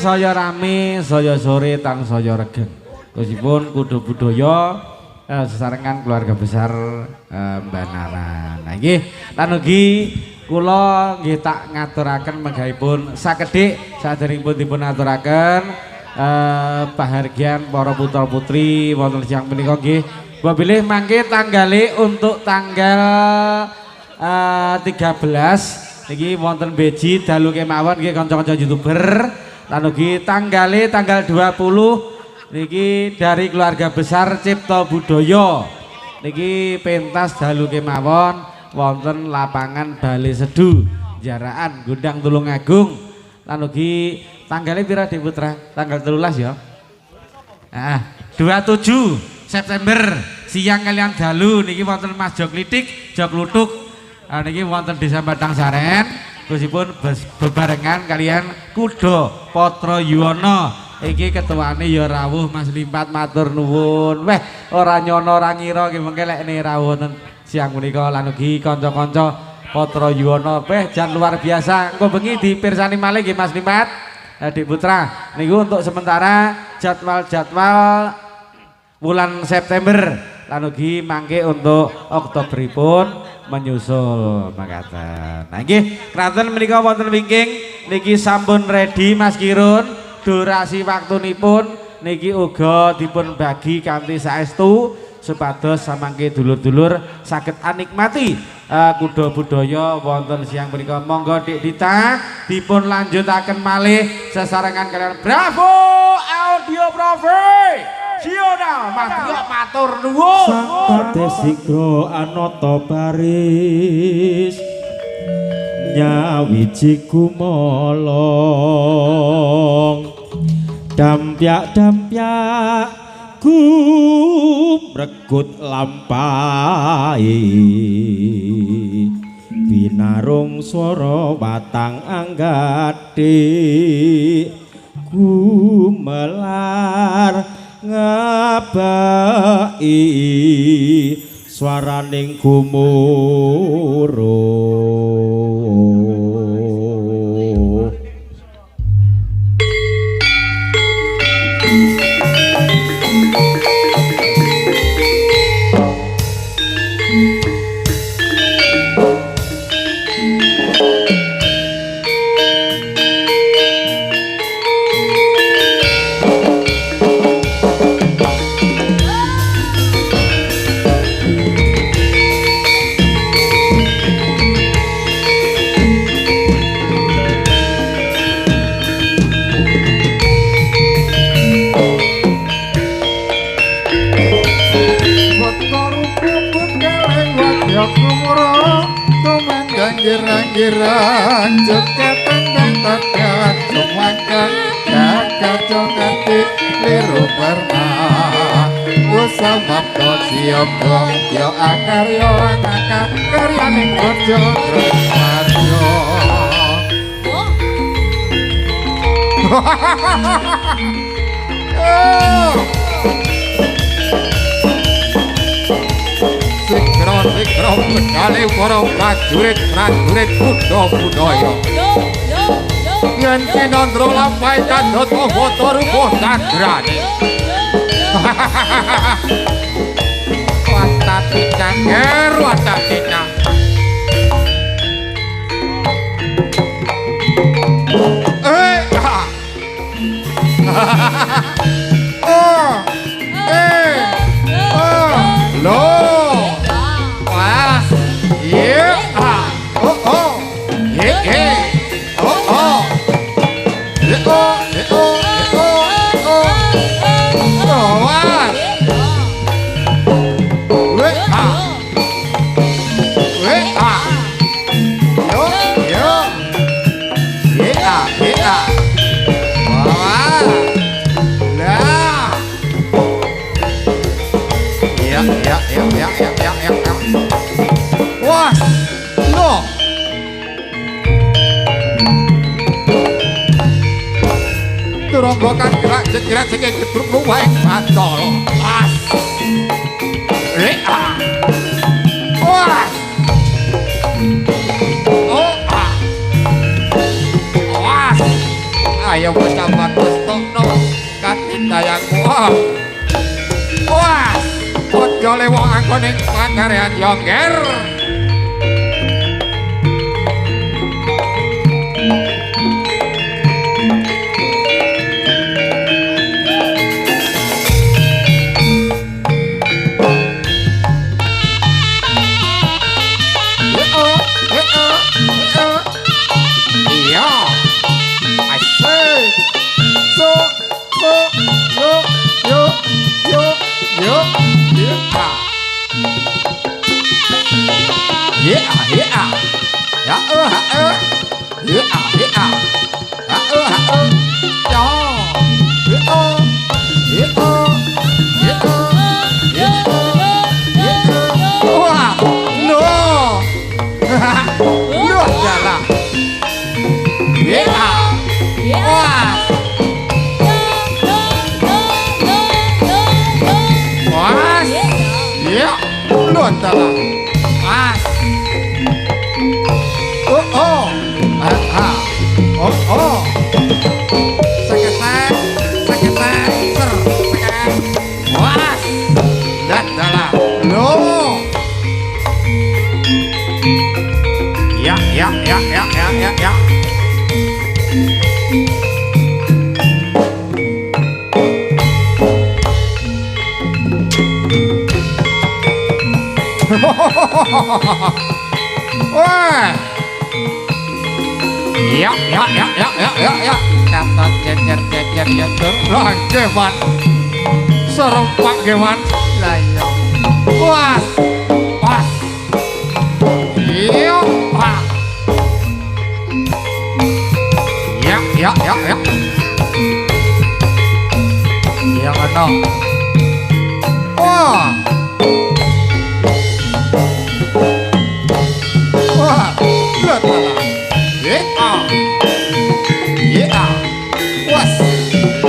saya rame, saya sore tansaya regeng. Terusipun kudu budaya sesarengan keluarga besar Mbak Nara. Nah nggih lan ugi kula nggih tak ngaturaken menggahipun sakedhik saderengipun dipun aturaken pahargyan para putra putri wonten siang menika nggih kula bilih mangke tanggale untuk tanggal 13 niki wonten beji dalu kemawon nggih kanca-kanca YouTuber lan ugi tanggal 20 niki dari keluarga besar Cipta Budaya niki pentas dalu kemawon wonten lapangan Bale Sedu Jaraan Gundang Tulungagung lan ugi tanggalnya pira Dik Putra tanggal 13 ya 27 September siang kalian dalu niki wonten Mas Jok Litik Jok Lutuk niki wonten Desa Batang Saren terusipun bebarengan kalian Kudo Potro Yuwono iki ketuane ya rawuh Mas Limpat matur nuwun weh ora nyono ora ngira ki mengke lekne rawuh wonten siang menika lan ugi kanca-kanca Potro Yuwono weh jan luar biasa engko bengi dipirsani malih nggih Mas Limpat Dik Putra niku untuk sementara jadwal bulan September lan ugi mangke untuk Oktoberipun menyusul makaten. Nah nggih kraton menika wonten wingking niki sampun ready Mas Kirun durasi waktunipun niki uga dipun bagi kanthi saestu supados samangke dulur-dulur saged anikmati kuda budaya wonten siang menika. Monggo Dik Dita dipun lanjutaken malih sesarengan kalian Bravo Audio Profi Sional Mas Tio matur nuwun Sakate sigra anata baris nyawiji gumolong dampyak gumregut lampahi binarung swara watang anggati gumelar ngabai swaraning gumuruh Girang joget tendang tetet sumangkang gagah jongati liru pernah usama siyoga yo akar yo angaka karyaning bojo Marjo Sikro sekali para prajurit kuda budaya yen kinandra lampahi kandhata wata rupa sagrane watatina nger watatina lo wah lo turonggokan gerak sing gedruk luwih matol as wah ayo bocah bagus tokno katindayang wah wah ojo lewong aku ning pagarean yongger wah ya katot jejer ya geman serempak geman lah iya was iya wah ya iya ngono wah lihat lah was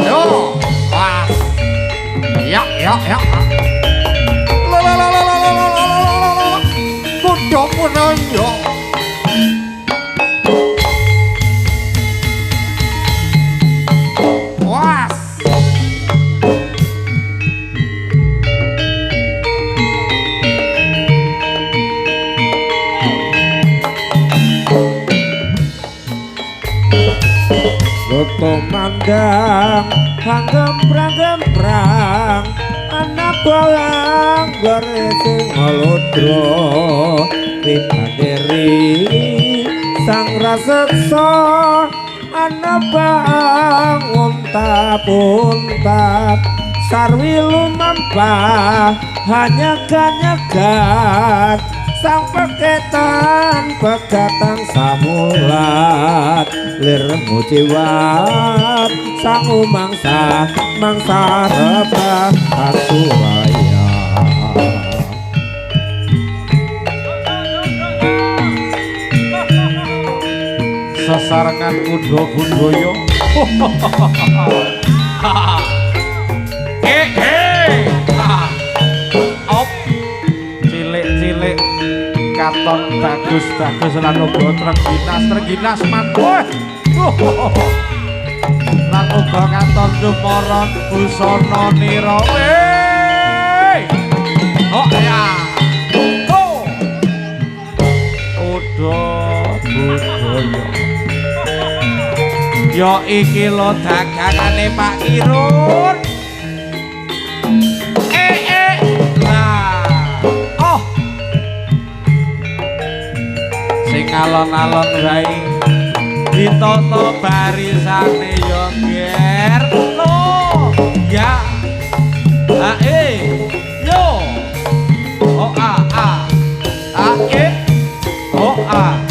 yo was ya kudu punan yo was Loto mandang gemprang anak bawang beresing ngelodro Wibaderi sang raseksa anak bawang untap-untap sarwi lumampah hanya kanyagat sang pegatan samulat lir muciwat sang mangsa rebah asuraya sesarengan kudo bundoyo op cilik katon bagus lan uga trengginas man lan uga katon jumoron busana nira oh ya kudo budaya ya iki lho dagangane Pak Irun alon-alon wae ditata barisane yo ger lo ya yo oh oh oh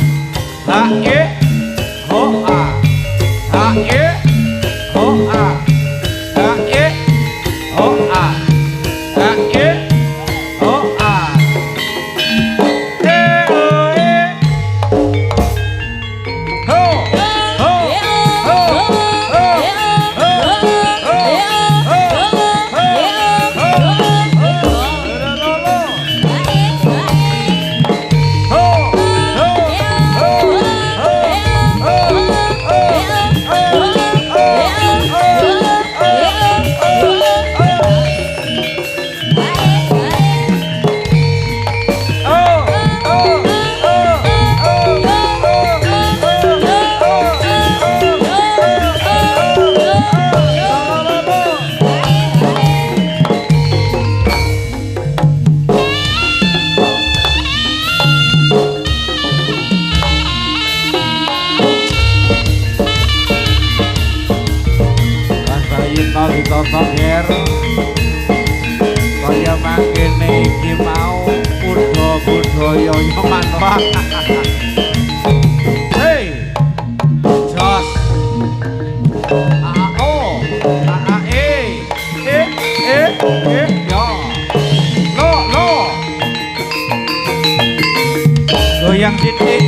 Yita ditata ger kaya mangkene iki mau kuda budaya yo manwah hey jos oh yo lo goyang titik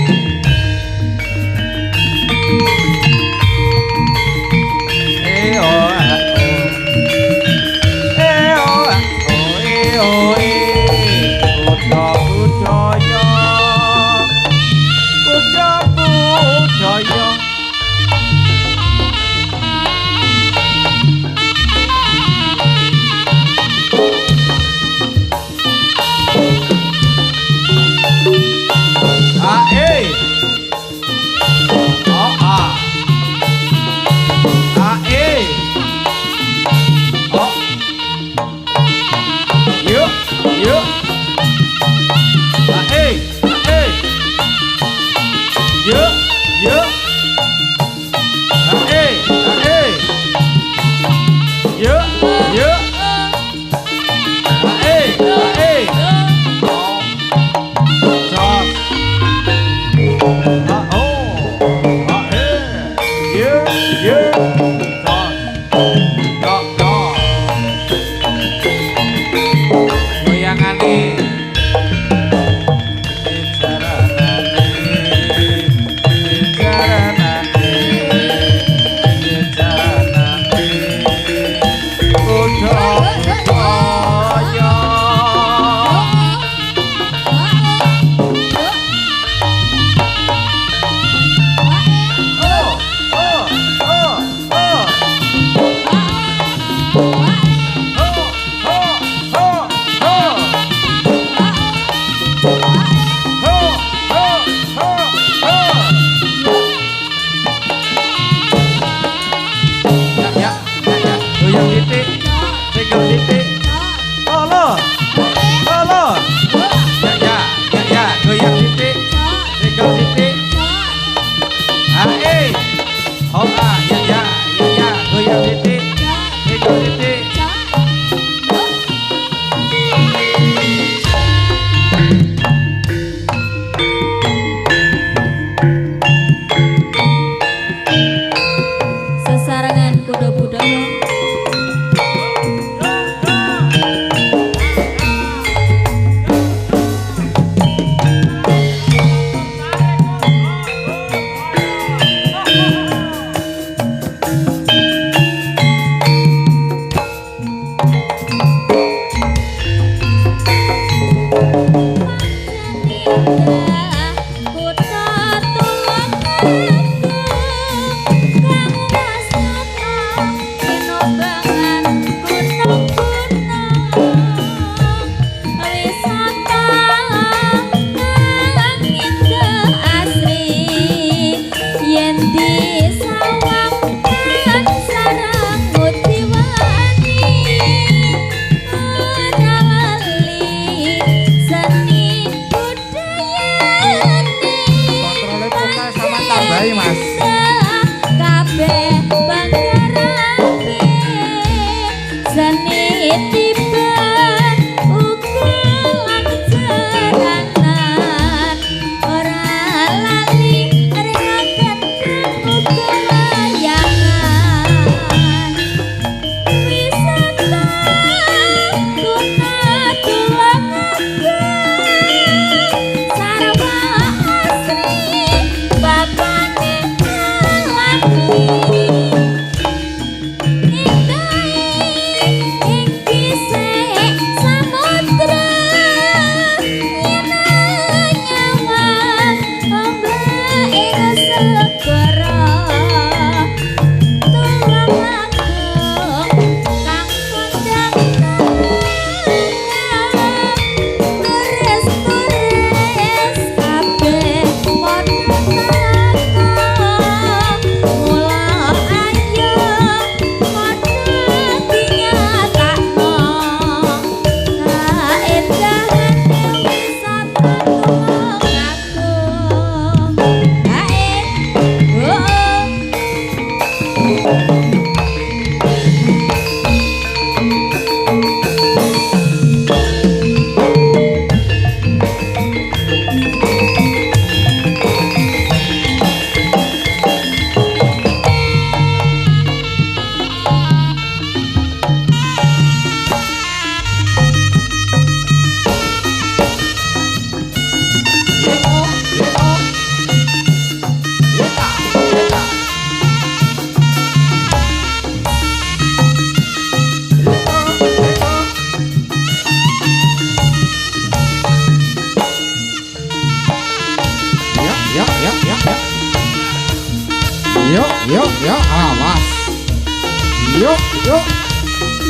Yuk, yuk.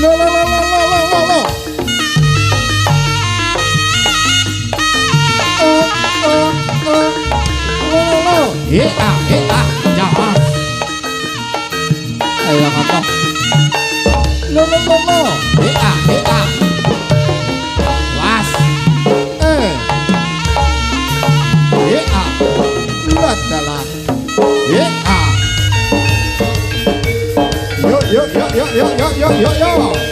Lo lo lo lo lo lo lo lo. Jangan. Ayo ngomong. Lo lo lo lo. Was. Latala. Yuk, yuk, yuk, yuk, yuk, yuk, yuk, yuk, yuk.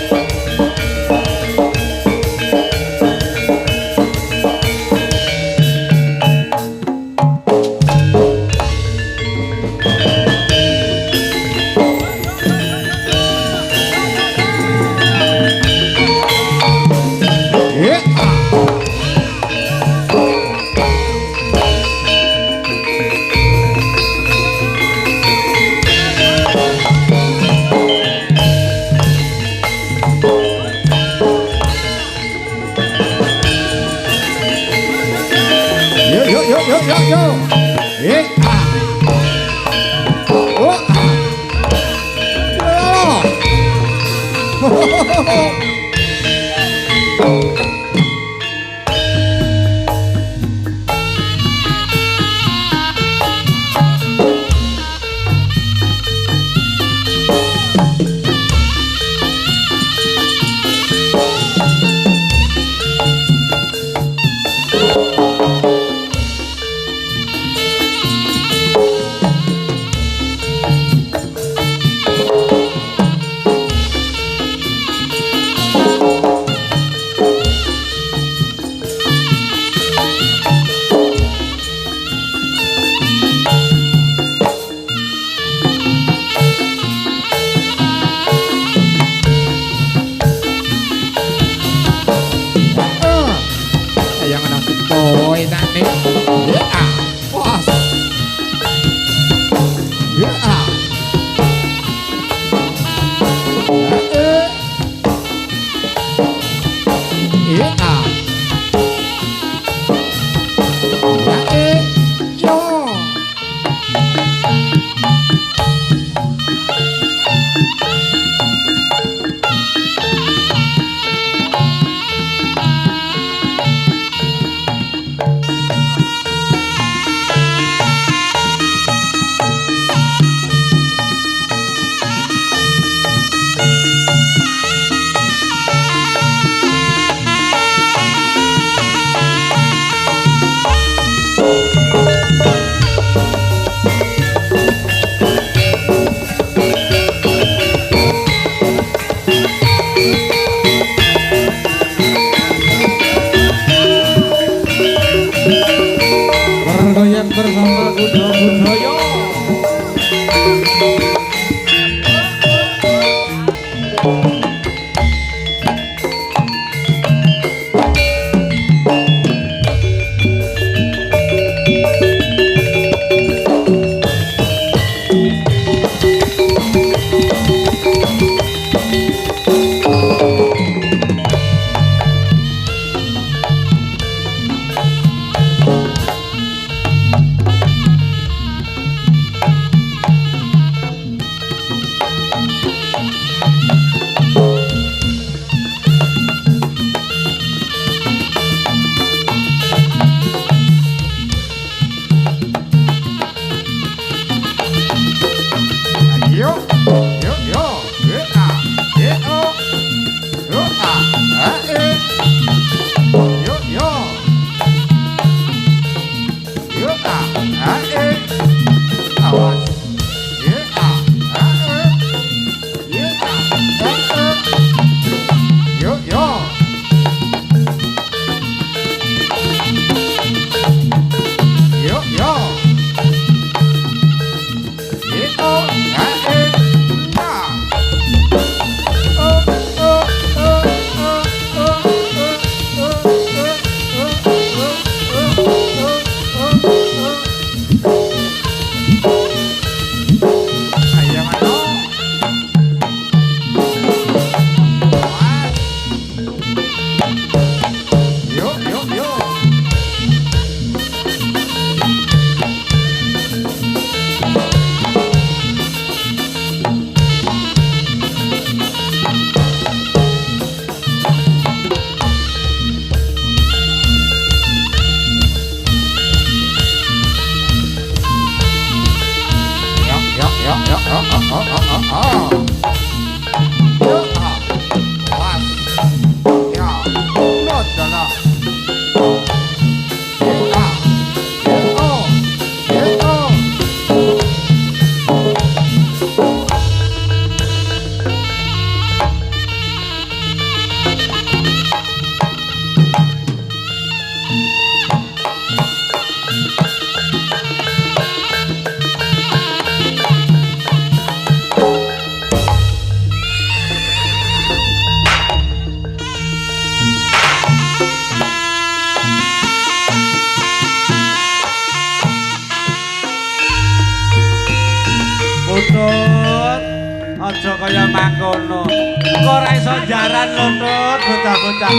aja kaya mangkono. Kok ora iso jaran lho, Tut, bocah-bocah.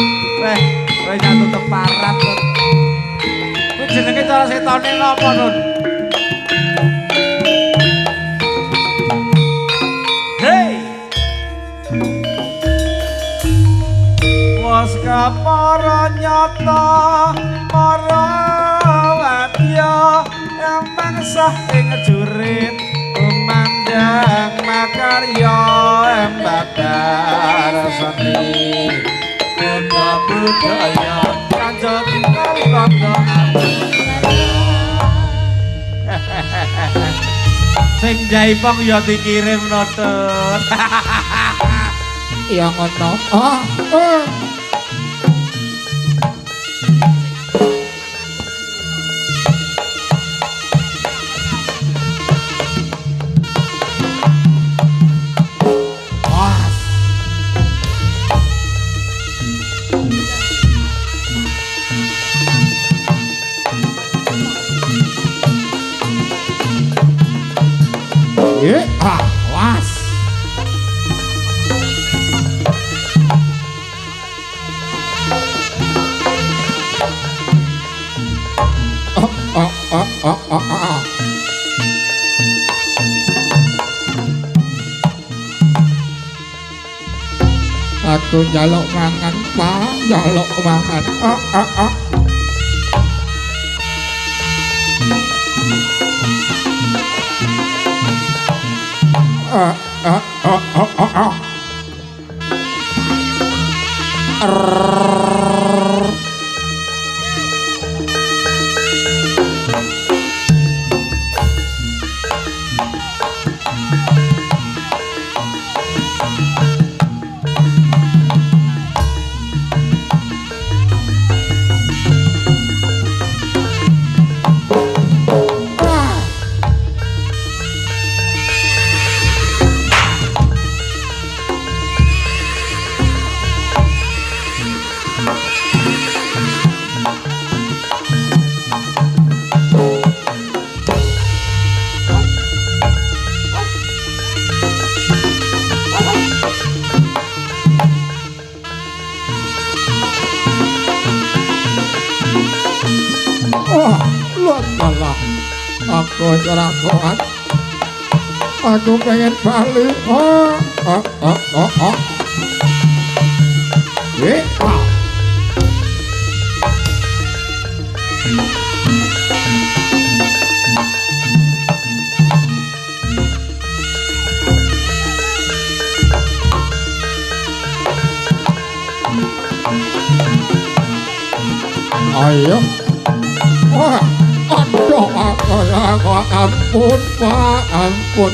Kowe nyatu teparat, Tut. Kuwi jenenge cara setone napa, Tut? Hei! Was kapara nyata para wadya emang sah ing jurit kumandang makarya embadar seni budaya kanjeng kali kandha sing jaipong ya dikirim notut ya ngono was aku njaluk mangan Pak njaluk mangan aku ora kuat aku pengen balik ayo aduh ampun Pak ampun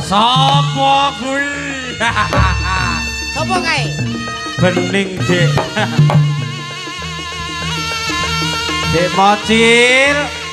Sapa kuwi? Sapa kae? Bening, Dik. Dek Mocil.